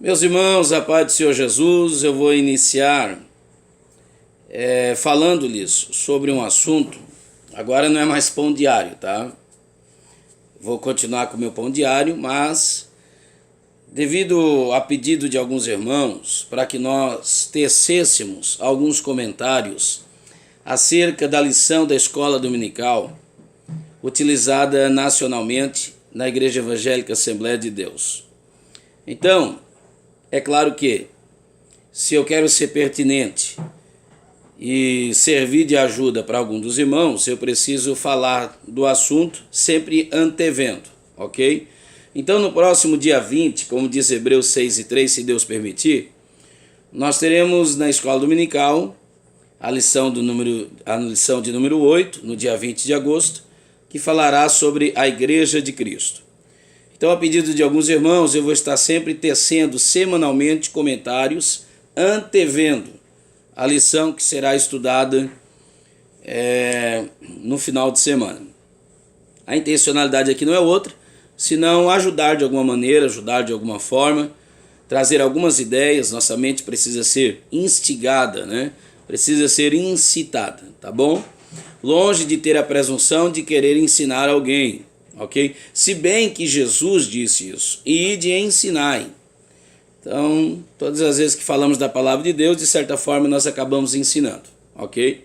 Meus irmãos, a paz do Senhor Jesus, eu vou iniciar falando-lhes sobre um assunto. Agora não é mais pão diário, tá? Vou continuar com o meu pão diário, mas devido a pedido de alguns irmãos, para que nós tecêssemos alguns comentários acerca da lição da escola dominical, utilizada nacionalmente na Igreja Evangélica Assembleia de Deus. Então, é claro que, se eu quero ser pertinente e servir de ajuda para algum dos irmãos, eu preciso falar do assunto sempre antevendo, ok? Então, no próximo dia 20, como diz Hebreus 6:3, se Deus permitir, nós teremos na escola dominical a lição de número 8, no dia 20 de agosto, que falará sobre a Igreja de Cristo. Então, a pedido de alguns irmãos, eu vou estar sempre tecendo semanalmente comentários, antevendo a lição que será estudada no final de semana. A intencionalidade aqui não é outra, senão ajudar de alguma maneira, ajudar de alguma forma, trazer algumas ideias. Nossa mente precisa ser instigada, né? Precisa ser incitada, tá bom? Longe de ter a presunção de querer ensinar alguém. Ok? Se bem que Jesus disse isso, ide e ensinai. Então, todas as vezes que falamos da palavra de Deus, de certa forma nós acabamos ensinando, ok?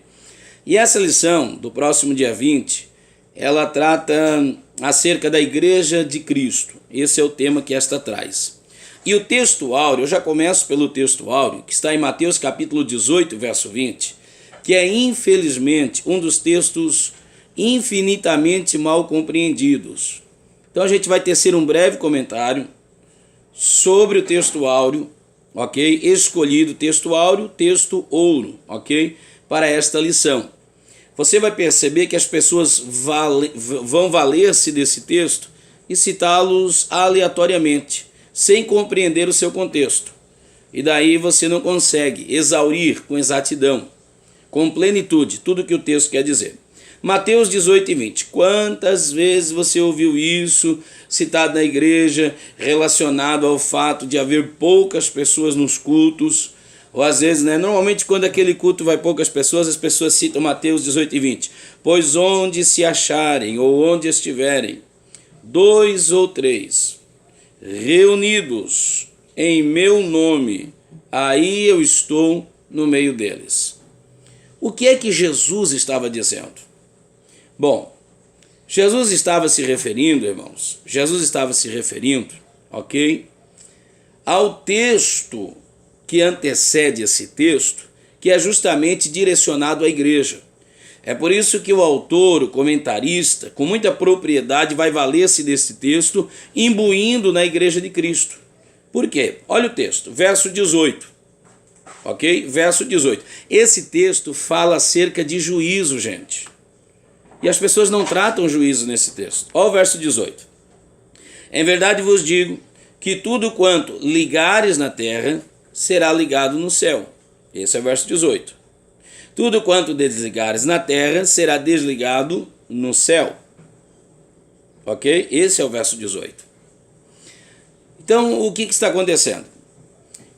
E essa lição do próximo dia 20, ela trata acerca da Igreja de Cristo. Esse é o tema que esta traz. E o texto áureo, eu já começo pelo texto áureo, que está em Mateus capítulo 18, verso 20, que é infelizmente um dos textos infinitamente mal compreendidos. Então a gente vai tecer um breve comentário sobre o texto áureo, ok? Escolhido texto áureo, texto ouro, ok? Para esta lição. Você vai perceber que as pessoas vão valer-se desse texto e citá-los aleatoriamente, sem compreender o seu contexto. E daí você não consegue exaurir com exatidão, com plenitude, tudo que o texto quer dizer. Mateus 18:20. Quantas vezes você ouviu isso citado na igreja, relacionado ao fato de haver poucas pessoas nos cultos? Ou às vezes, normalmente quando aquele culto vai poucas pessoas, as pessoas citam Mateus 18:20. Pois onde se acharem ou onde estiverem 2 ou 3 reunidos em meu nome, aí eu estou no meio deles. O que é que Jesus estava dizendo? Bom, Jesus estava se referindo, irmãos, ok, ao texto que antecede esse texto, que é justamente direcionado à igreja. É por isso que o autor, o comentarista, com muita propriedade, vai valer-se desse texto, imbuindo na Igreja de Cristo. Por quê? Olha o texto, verso 18. Ok? Verso 18. Esse texto fala acerca de juízo, gente. E as pessoas não tratam juízo nesse texto. Olha o verso 18. Em verdade vos digo que tudo quanto ligares na terra será ligado no céu. Esse é o verso 18. Tudo quanto desligares na terra será desligado no céu. Ok? Esse é o verso 18. Então, o que está acontecendo?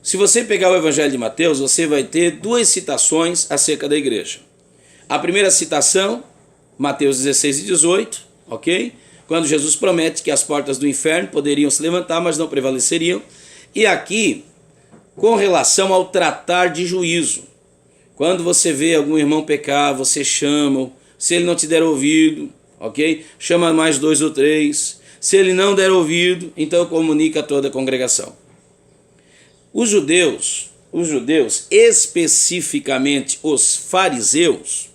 Se você pegar o Evangelho de Mateus, você vai ter 2 citações acerca da igreja. A primeira citação, Mateus 16:18, ok? Quando Jesus promete que as portas do inferno poderiam se levantar, mas não prevaleceriam. E aqui, com relação ao tratar de juízo. Quando você vê algum irmão pecar, você chama-o. Se ele não te der ouvido, ok? Chama mais 2 ou 3. Se ele não der ouvido, então comunica a toda a congregação. Os judeus, especificamente os fariseus,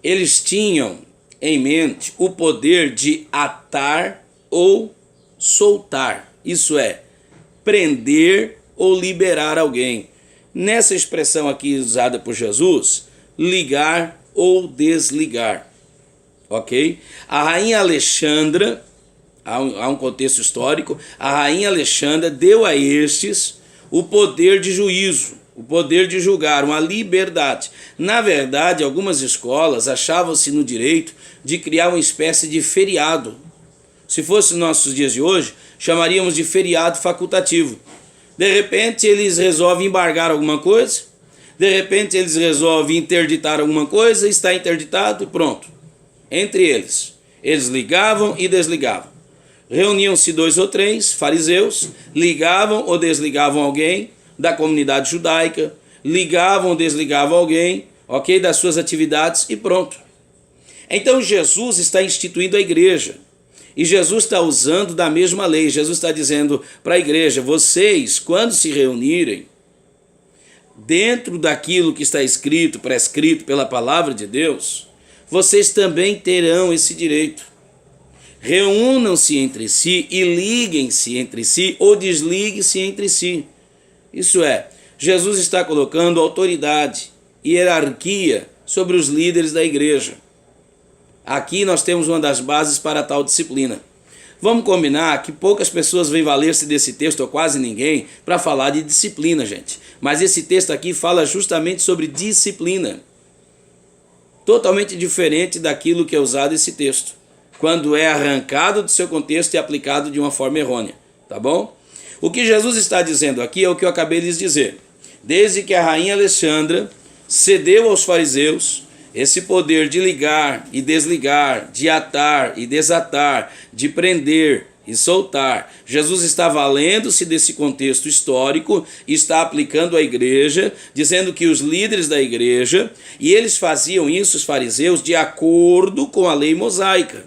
eles tinham em mente o poder de atar ou soltar, isso é, prender ou liberar alguém. Nessa expressão aqui usada por Jesus, ligar ou desligar, ok? A rainha Alexandra, há um contexto histórico, a rainha Alexandra deu a estes o poder de juízo, o poder de julgar, uma liberdade. Na verdade, algumas escolas achavam-se no direito de criar uma espécie de feriado. Se fosse nos nossos dias de hoje, chamaríamos de feriado facultativo. De repente eles resolvem embargar alguma coisa, de repente eles resolvem interditar alguma coisa, está interditado e pronto. Entre eles, eles ligavam e desligavam. Reuniam-se 2 ou 3 fariseus, ligavam ou desligavam alguém da comunidade judaica, ligavam ou desligavam alguém, ok, das suas atividades e pronto. Então Jesus está instituindo a igreja. E Jesus está usando da mesma lei. Jesus está dizendo para a igreja, vocês, quando se reunirem, dentro daquilo que está escrito, prescrito pela palavra de Deus, vocês também terão esse direito. Reúnam-se entre si e liguem-se entre si ou desliguem-se entre si. Isso é, Jesus está colocando autoridade e hierarquia sobre os líderes da igreja. Aqui nós temos uma das bases para tal disciplina. Vamos combinar que poucas pessoas vêm valer-se desse texto, ou quase ninguém, para falar de disciplina, gente. Mas esse texto aqui fala justamente sobre disciplina. Totalmente diferente daquilo que é usado esse texto, quando é arrancado do seu contexto e aplicado de uma forma errônea. Tá bom? O que Jesus está dizendo aqui é o que eu acabei de lhes dizer. Desde que a rainha Alexandra cedeu aos fariseus esse poder de ligar e desligar, de atar e desatar, de prender e soltar, Jesus está valendo-se desse contexto histórico e está aplicando à igreja, dizendo que os líderes da igreja, e eles faziam isso, os fariseus, de acordo com a lei mosaica.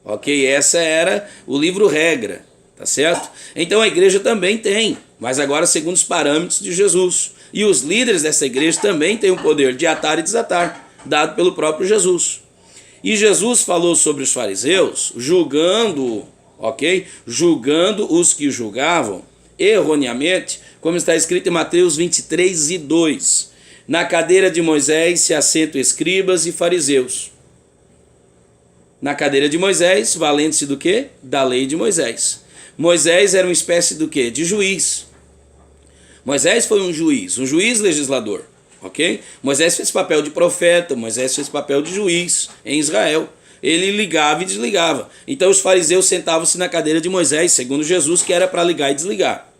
Ok? Essa era o livro regra, tá certo? Então a igreja também tem, mas agora segundo os parâmetros de Jesus. E os líderes dessa igreja também têm o poder de atar e desatar, dado pelo próprio Jesus. E Jesus falou sobre os fariseus, julgando, ok? Julgando os que julgavam erroneamente, como está escrito em Mateus 23:2. Na cadeira de Moisés se assentam escribas e fariseus. Na cadeira de Moisés, valendo-se do quê? Da lei de Moisés. Moisés era uma espécie do quê? De juiz. Moisés foi um juiz legislador. Ok? Moisés fez papel de profeta, Moisés fez papel de juiz em Israel. Ele ligava e desligava. Então os fariseus sentavam-se na cadeira de Moisés, segundo Jesus, que era para ligar e desligar.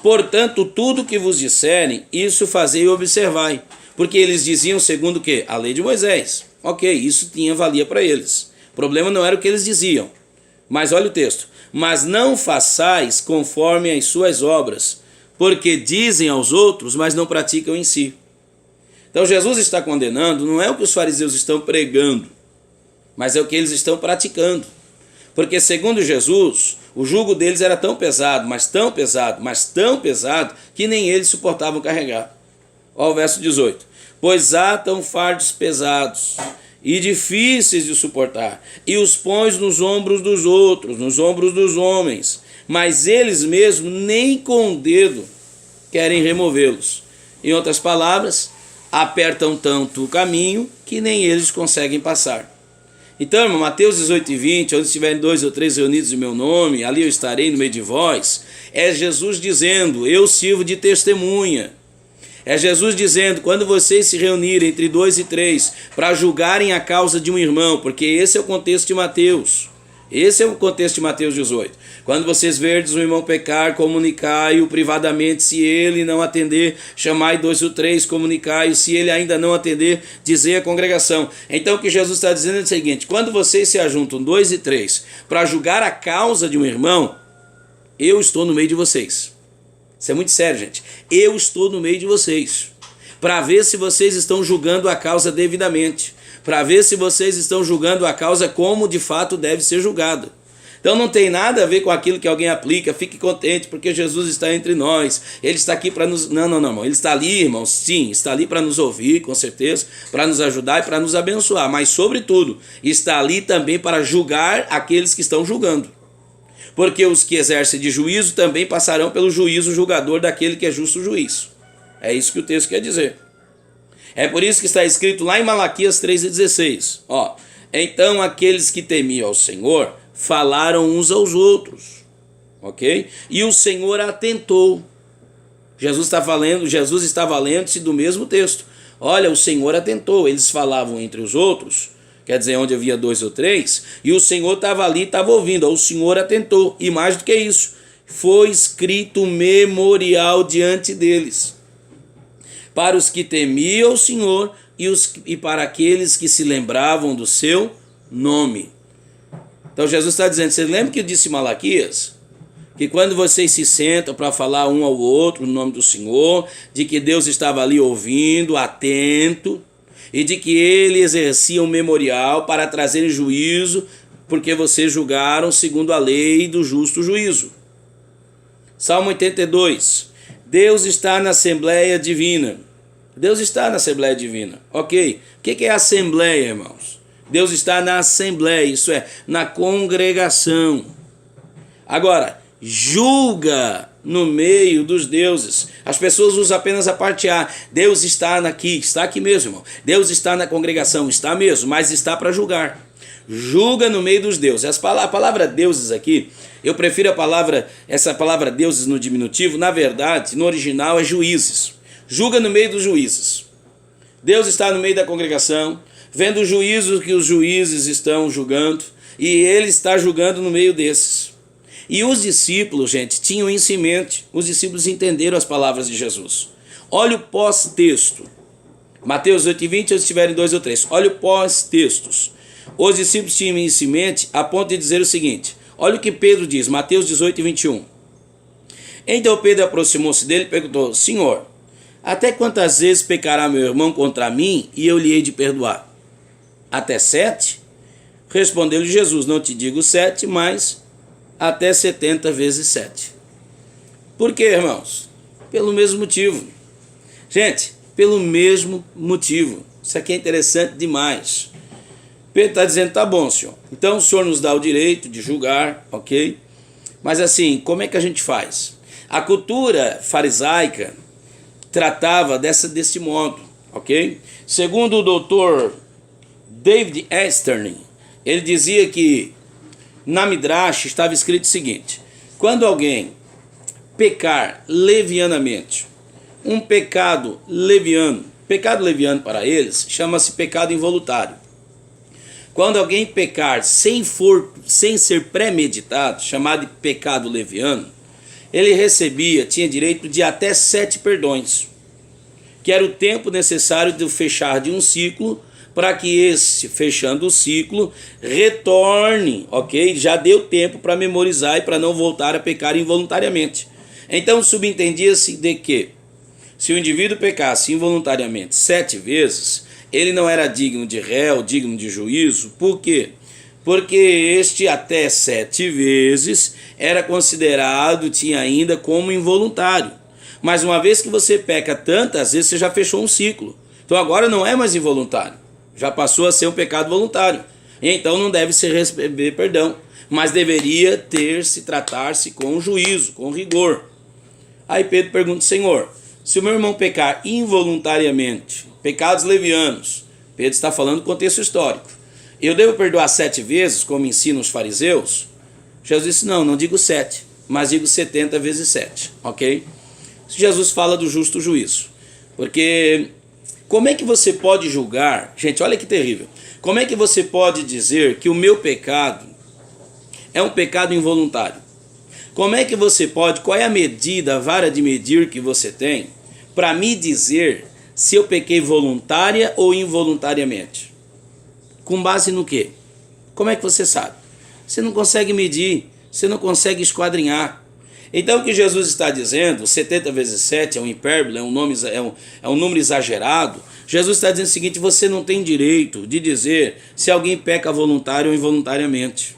Portanto, tudo que vos disserem, isso fazei e observai. Porque eles diziam segundo o quê? A lei de Moisés. Ok, isso tinha valia para eles. O problema não era o que eles diziam. Mas olha o texto. Mas não façais conforme as suas obras, porque dizem aos outros, mas não praticam em si. Então Jesus está condenando, não é o que os fariseus estão pregando, mas é o que eles estão praticando. Porque segundo Jesus, o jugo deles era tão pesado, mas tão pesado, mas tão pesado, que nem eles suportavam carregar. Olha o verso 18. Pois atam fardos pesados e difíceis de suportar, e os pões nos ombros dos outros, nos ombros dos homens, mas eles mesmos nem com o dedo querem removê-los. Em outras palavras, apertam tanto o caminho que nem eles conseguem passar. Então, irmão, Mateus 18:20, onde estiverem 2 ou 3 reunidos em meu nome, ali eu estarei no meio de vós, é Jesus dizendo, eu sirvo de testemunha. É Jesus dizendo, quando vocês se reunirem entre 2 e 3 para julgarem a causa de um irmão, porque esse é o contexto de Mateus. Esse é o contexto de Mateus 18. Quando vocês verdes um irmão pecar, comunicai-o privadamente. Se ele não atender, chamai 2 ou 3, comunicai-o. Se ele ainda não atender, dizei à congregação. Então o que Jesus está dizendo é o seguinte, quando vocês se ajuntam 2 e 3 para julgar a causa de um irmão, eu estou no meio de vocês. Isso é muito sério, gente. Eu estou no meio de vocês, para ver se vocês estão julgando a causa devidamente, para ver se vocês estão julgando a causa como de fato deve ser julgada. Então não tem nada a ver com aquilo que alguém aplica, fique contente porque Jesus está entre nós, Ele está aqui para nos... Não, irmão, Ele está ali, irmãos, sim, está ali para nos ouvir, com certeza, para nos ajudar e para nos abençoar, mas sobretudo, está ali também para julgar aqueles que estão julgando. Porque os que exercem de juízo também passarão pelo juízo julgador daquele que é justo juiz. É isso que o texto quer dizer. É por isso que está escrito lá em Malaquias 3:16. Então aqueles que temiam ao Senhor falaram uns aos outros. Ok? E o Senhor atentou. Jesus está valendo-se do mesmo texto. Olha, o Senhor atentou. Eles falavam entre os outros, quer dizer, onde havia 2 ou 3, e o Senhor estava ali, estava ouvindo. O Senhor atentou. E mais do que isso, foi escrito um memorial diante deles, para os que temiam o Senhor e para aqueles que se lembravam do seu nome. Então Jesus está dizendo, você lembra que disse Malaquias? Que quando vocês se sentam para falar um ao outro no nome do Senhor, de que Deus estava ali ouvindo, atento, e de que ele exercia um memorial para trazer juízo, porque vocês julgaram segundo a lei do justo juízo. Salmo 82. Deus está na Assembleia Divina. Deus está na Assembleia Divina. Ok. O que é Assembleia, irmãos? Deus está na Assembleia, isso é, na congregação. Agora, julga no meio dos deuses. As pessoas usam apenas a parte A. Deus está aqui mesmo, irmão. Deus está na congregação, está mesmo, mas está para julgar. Julga no meio dos deuses. A palavra deuses aqui, eu prefiro essa palavra deuses no diminutivo, na verdade, no original é juízes. Julga no meio dos juízes. Deus está no meio da congregação, vendo os juízos que os juízes estão julgando, e ele está julgando no meio desses. E os discípulos, gente, tinham isso em mente. Os discípulos entenderam as palavras de Jesus. Olha o pós-texto. Mateus 8:20, ou se estiverem 2 ou 3. Olha o pós-textos. Os discípulos tinham isso em mente a ponto de dizer o seguinte. Olha o que Pedro diz, Mateus 18:21. Então Pedro aproximou-se dele e perguntou, Senhor, até quantas vezes pecará meu irmão contra mim e eu lhe hei de perdoar? Até 7? Respondeu-lhe Jesus, não te digo 7, mas até 70 vezes 7. Por quê, irmãos? Pelo mesmo motivo. Gente, pelo mesmo motivo. Isso aqui é interessante demais. Pedro está dizendo, tá bom, Senhor. Então o Senhor nos dá o direito de julgar, ok? Mas assim, como é que a gente faz? A cultura farisaica tratava desse modo, ok? Segundo o doutor David Stern, ele dizia que na Midrash estava escrito o seguinte, quando alguém pecar levianamente, um pecado leviano para eles chama-se pecado involuntário. Quando alguém pecar sem ser premeditado, chamado de pecado leviano, ele tinha direito de até 7 perdões, que era o tempo necessário de fechar de um ciclo, para que esse, fechando o ciclo, retorne, ok? Já deu tempo para memorizar e para não voltar a pecar involuntariamente. Então subentendia-se de que, se o indivíduo pecasse involuntariamente 7 vezes, ele não era digno de réu, digno de juízo. Por quê? Porque este até 7 vezes era considerado, tinha ainda como involuntário. Mas uma vez que você peca tantas vezes, você já fechou um ciclo. Então agora não é mais involuntário. Já passou a ser um pecado voluntário. E então não deve se receber perdão. Mas deveria tratar-se com juízo, com rigor. Aí Pedro pergunta, Senhor, se o meu irmão pecar involuntariamente, pecados levianos, Pedro está falando do contexto histórico, eu devo perdoar 7 vezes, como ensinam os fariseus? Jesus disse, não digo 7, mas digo 70 vezes 7, ok? Jesus fala do justo juízo, porque como é que você pode julgar, gente, olha que terrível, como é que você pode dizer que o meu pecado é um pecado involuntário? Como é que você pode, qual é a medida, a vara de medir que você tem para me dizer se eu pequei voluntária ou involuntariamente? Com base no quê? Como é que você sabe? Você não consegue medir, você não consegue esquadrinhar. Então o que Jesus está dizendo, 70 vezes 7 é um hipérbole, é um número exagerado. Jesus está dizendo o seguinte, você não tem direito de dizer se alguém peca voluntário ou involuntariamente.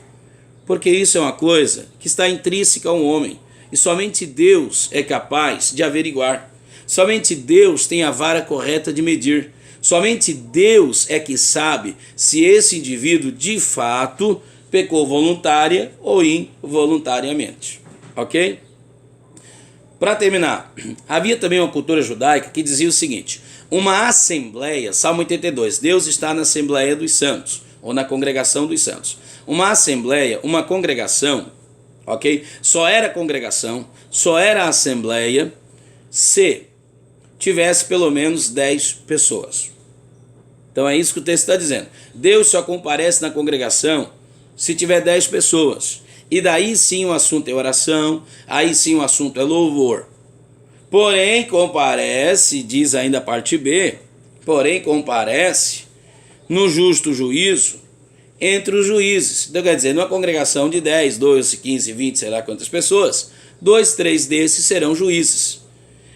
Porque isso é uma coisa que está intrínseca ao homem. E somente Deus é capaz de averiguar. Somente Deus tem a vara correta de medir. Somente Deus é que sabe se esse indivíduo de fato pecou voluntária ou involuntariamente. Ok? Para terminar, havia também uma cultura judaica que dizia o seguinte, uma assembleia, Salmo 82, Deus está na Assembleia dos Santos, ou na Congregação dos Santos. Uma assembleia, uma congregação, ok? Só era congregação, só era assembleia se tivesse pelo menos 10 pessoas. Então é isso que o texto está dizendo. Deus só comparece na congregação se tiver 10 pessoas. E daí sim o assunto é oração, aí sim o assunto é louvor. Porém, comparece, diz ainda a parte B, porém comparece no justo juízo entre os juízes. Então quer dizer, numa congregação de 10, 12, 15, 20, sei lá quantas pessoas, 2, 3 desses serão juízes.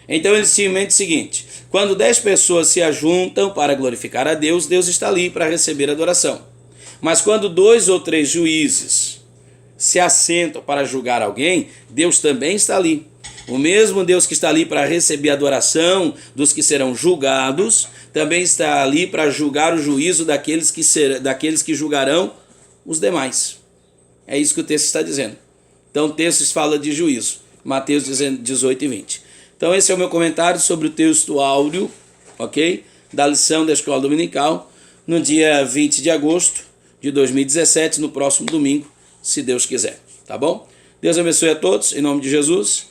Então ele se mente o seguinte: quando 10 pessoas se ajuntam para glorificar a Deus, Deus está ali para receber adoração. Mas quando 2 ou 3 juízes se assentam para julgar alguém, Deus também está ali. O mesmo Deus que está ali para receber a adoração dos que serão julgados, também está ali para julgar o juízo daqueles que julgarão os demais. É isso que o texto está dizendo. Então o texto fala de juízo. Mateus 18 e 20. Então esse é o meu comentário sobre o texto áureo, ok? Da lição da Escola Dominical, no dia 20 de agosto de 2017, no próximo domingo, se Deus quiser. Tá bom? Deus abençoe a todos, em nome de Jesus.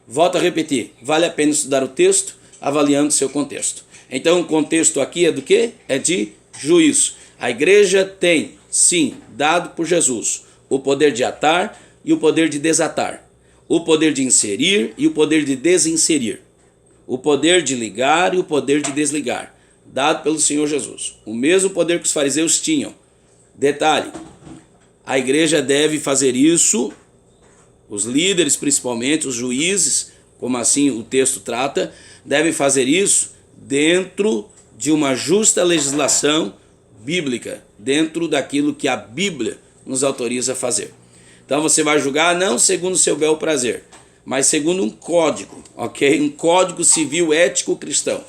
Volto a repetir, vale a pena estudar o texto, avaliando seu contexto. Então o contexto aqui é do quê? É de juízo. A igreja tem, sim, dado por Jesus, o poder de atar e o poder de desatar. O poder de inserir e o poder de desinserir. O poder de ligar e o poder de desligar. Dado pelo Senhor Jesus. O mesmo poder que os fariseus tinham. Detalhe, a igreja deve fazer isso, os líderes principalmente, os juízes, como assim o texto trata, devem fazer isso dentro de uma justa legislação bíblica, dentro daquilo que a Bíblia nos autoriza a fazer. Então você vai julgar não segundo o seu bel prazer, mas segundo um código, ok? Um código civil ético cristão.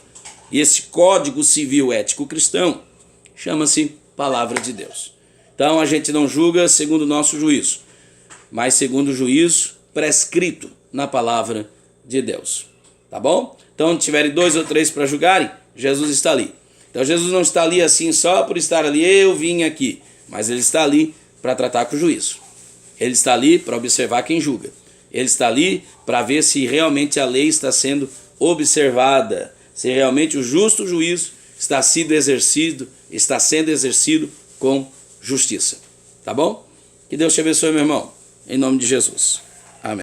E esse código civil ético cristão chama-se Palavra de Deus. Então a gente não julga segundo o nosso juízo, mas segundo o juízo prescrito na Palavra de Deus. Tá bom? Então, onde tiverem 2 ou 3 para julgarem, Jesus está ali. Então Jesus não está ali assim só por estar ali, eu vim aqui, mas ele está ali para tratar com o juízo. Ele está ali para observar quem julga. Ele está ali para ver se realmente a lei está sendo observada, se realmente o justo juízo está sendo exercido com justiça. Tá bom? Que Deus te abençoe, meu irmão. Em nome de Jesus. Amém.